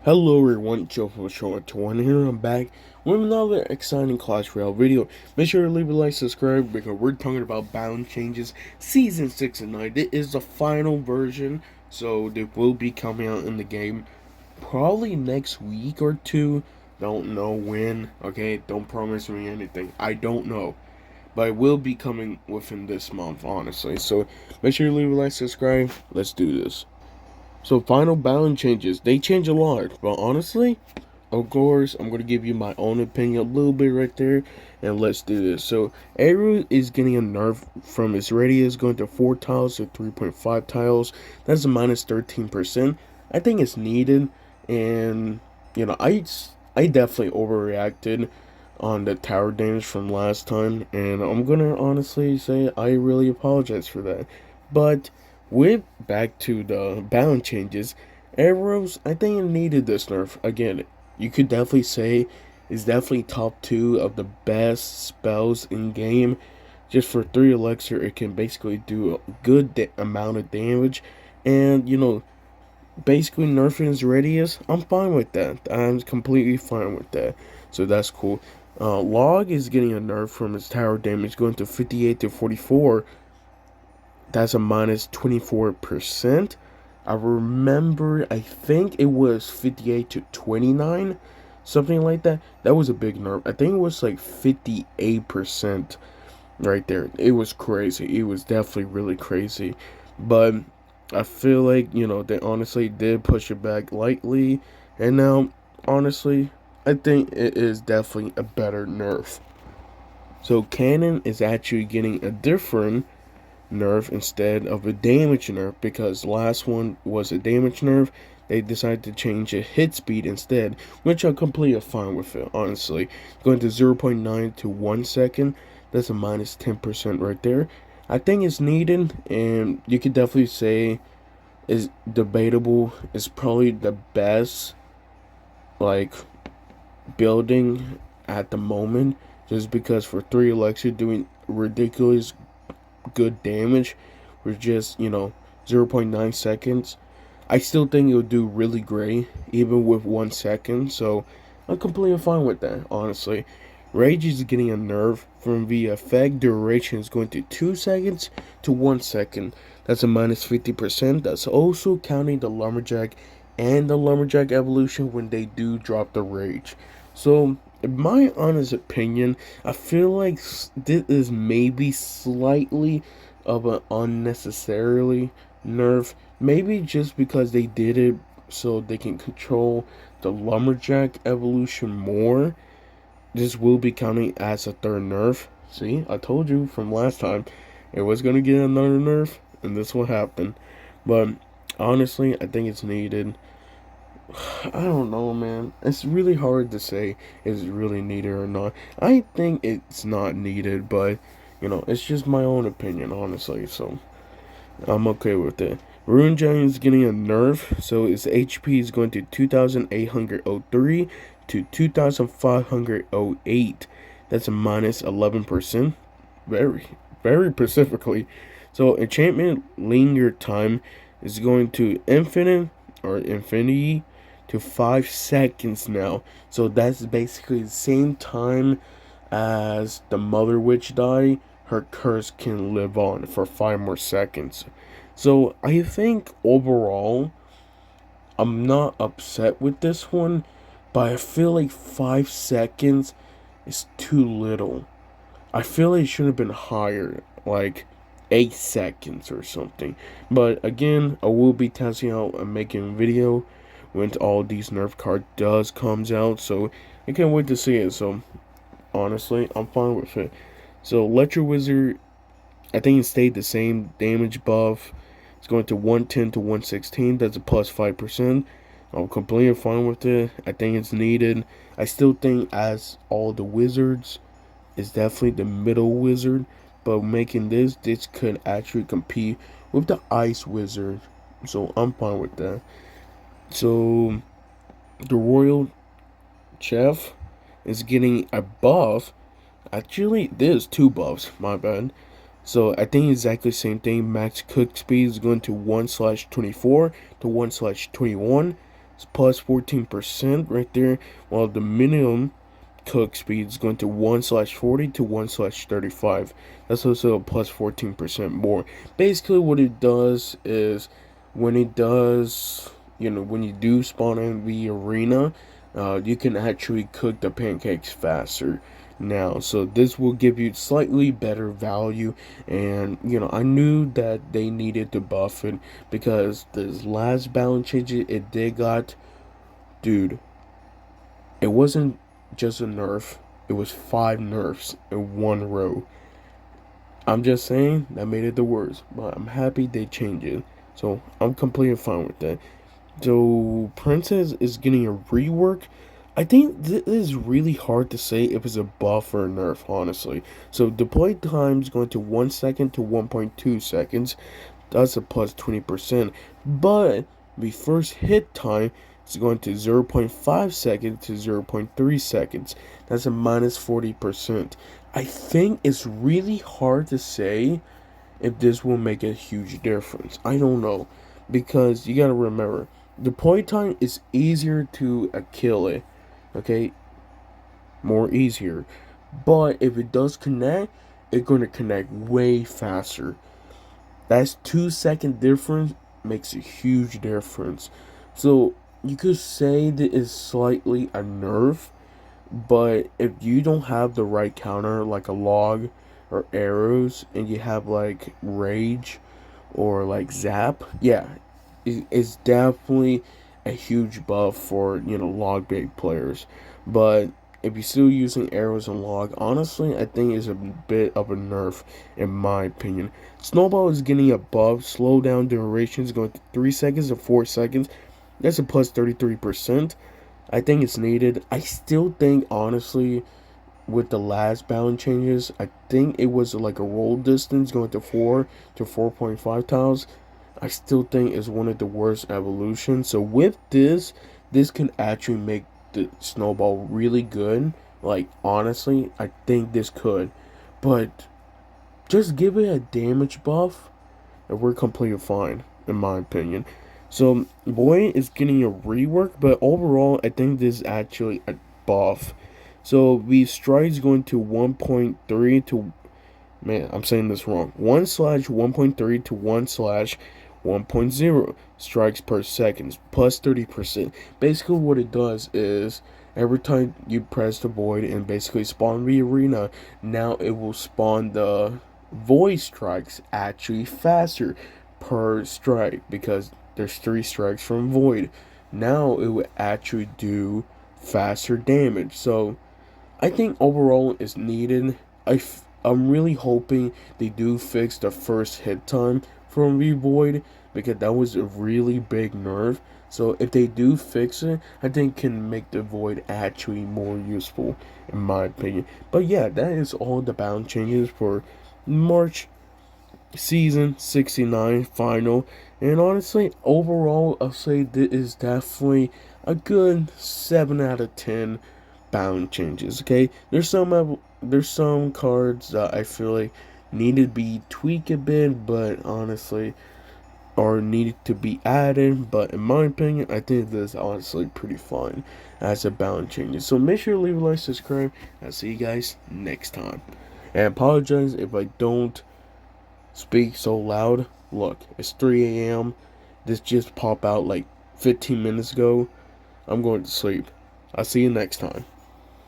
Hello everyone, Joe from Show 1 here. I'm back with another exciting Clash Royale video. Make sure to leave a like, subscribe, because we're talking about balance changes, Season 6 and 9. This is the final version, so they will be coming out in the game probably next week or two. Don't know when, okay? Don't promise me anything. I don't know. But it will be coming within this month, honestly. So make sure you leave a like, subscribe. Let's do this. So final balance changes. They change a lot, but honestly, of course, I'm gonna give you my own opinion a little bit right there, and let's do this. So Aru is getting a nerf from its radius, going to 4 tiles to 3.5 tiles. That's a minus 13%. I think it's needed, and I definitely overreacted on the tower damage from last time, and I'm gonna honestly say I really apologize for that. But with back to the balance changes, arrows, I think it needed this nerf. Again, you could definitely say is definitely top 2 of the best spells in game. Just for 3 elixir, it can basically do a good amount of damage, and basically nerfing his radius. I'm fine with that. I'm completely fine with that. So that's cool. Log is getting a nerf from his tower damage, going to 58 to 44. That's a minus 24%. I remember, I think it was 58 to 29, something like that. That was a big nerf. I think it was like 58% right there. It was crazy. It was definitely really crazy. But I feel like, they honestly did push it back lightly. And now, honestly, I think it is definitely a better nerf. So Cannon is actually getting a different nerf instead of a damage nerf, because last one was a damage nerf. They decided to change a hit speed instead, which I'm completely fine with it, honestly. Going to 0.9 to 1 second, that's a minus 10% right there. I think it's needed, and you could definitely say is debatable. It's probably the best, like, building at the moment, just because for 3 elixir doing ridiculous good damage for just 0.9 seconds, I still think it'll do really great even with 1 second. So I'm completely fine with that, honestly. Rage is getting a nerf from the effect duration is going to 2 seconds to 1 second. That's a minus 50%. That's also counting the lumberjack and the lumberjack evolution when they do drop the rage. So in my honest opinion, I feel like this is maybe slightly of an unnecessarily nerf. Maybe just because they did it so they can control the lumberjack evolution more. This will be counting as a third nerf. See, I told you from last time it was gonna get another nerf, and this will happen. But honestly, I think it's needed. I don't know, man. It's really hard to say is it really needed or not. I think it's not needed, but it's just my own opinion, honestly. So I'm okay with it. Rune Giant is getting a nerf, so its HP is going to 2,803 to 2,508. That's a minus 11%. Very, very specifically. So enchantment linear time is going to infinite or infinity to 5 seconds now. So that's basically the same time as the Mother Witch die. Her curse can live on for 5 more seconds. So I think overall, I'm not upset with this one, but I feel like 5 seconds is too little. I feel like it should have been higher, like 8 seconds or something. But again, I will be testing out and making a video when all these Nerf card does comes out, so I can't wait to see it. So honestly, I'm fine with it. So Electro Wizard, I think it stayed the same damage buff. It's going to 110 to 116. That's a plus 5%. I'm completely fine with it. I think it's needed. I still think as all the wizards is definitely the middle wizard, but making this could actually compete with the ice wizard. So I'm fine with that. So the royal chef is getting a buff. Actually, there's 2 buffs, my bad. So I think exactly the same thing. Max cook speed is going to 1/24 to 1/21. It's plus 14% right there, while the minimum cook speed is going to 1/40 to 1/35. That's also a plus 14% more. Basically, what it does is when it does, when you do spawn in the arena, you can actually cook the pancakes faster now. So this will give you slightly better value. And I knew that they needed to buff it because this last balance change it did got, dude, it wasn't just a nerf, it was 5 nerfs in one row. I'm just saying that made it the worst, but I'm happy they changed it. So I'm completely fine with that. So Princess is getting a rework. I think this is really hard to say if it's a buff or a nerf, honestly. So deploy time is going to 1 second to 1.2 seconds. That's a plus 20%. But the first hit time is going to 0.5 seconds to 0.3 seconds. That's a minus 40%. I think it's really hard to say if this will make a huge difference. I don't know. Because you gotta remember, deploy time is easier to kill it. Okay? More easier. But if it does connect, it's going to connect way faster. That's 2 second difference makes a huge difference. So you could say that it's slightly a nerf, but if you don't have the right counter like a log or arrows and you have like rage or like zap, yeah, it's definitely a huge buff for log bait players. But if you're still using arrows and log, honestly, I think it's a bit of a nerf in my opinion. Snowball is getting a buff. Slow down duration is going to 3 seconds to 4 seconds. That's a plus 33%. I think it's needed. I still think, honestly, with the last balance changes, I think it was like a roll distance going to 4 to 4.5 tiles. I still think it's one of the worst evolutions. So with this can actually make the snowball really good. Like, honestly, I think this could. But just give it a damage buff and we're completely fine, in my opinion. So Boy is getting a rework, but overall I think this is actually a buff. So the stride's going to 1.3 to, man, I'm saying this wrong. 1/1.3 to 1/1.0 strikes per second, plus 30%. Basically, what it does is every time you press the void and basically spawn the arena, now it will spawn the void strikes actually faster per strike because there's 3 strikes from void. Now it will actually do faster damage. So I think overall it's needed. I'm really hoping they do fix the first hit time from Revoid because that was a really big nerf. So if they do fix it, I think it can make the Void actually more useful in my opinion. But yeah, that is all the bound changes for March season 69 final. And honestly, overall, I'll say this is definitely a good 7 out of 10 bound changes. Okay, there's some cards that I feel like need to be tweaked a bit, but honestly, or needed to be added. But in my opinion, I think this is honestly pretty fine as a bound changes. So make sure to leave a like, subscribe. I'll see you guys next time. And I apologize if I don't speak so loud. Look, it's 3 a.m. This just popped out like 15 minutes ago. I'm going to sleep. I'll see you next time.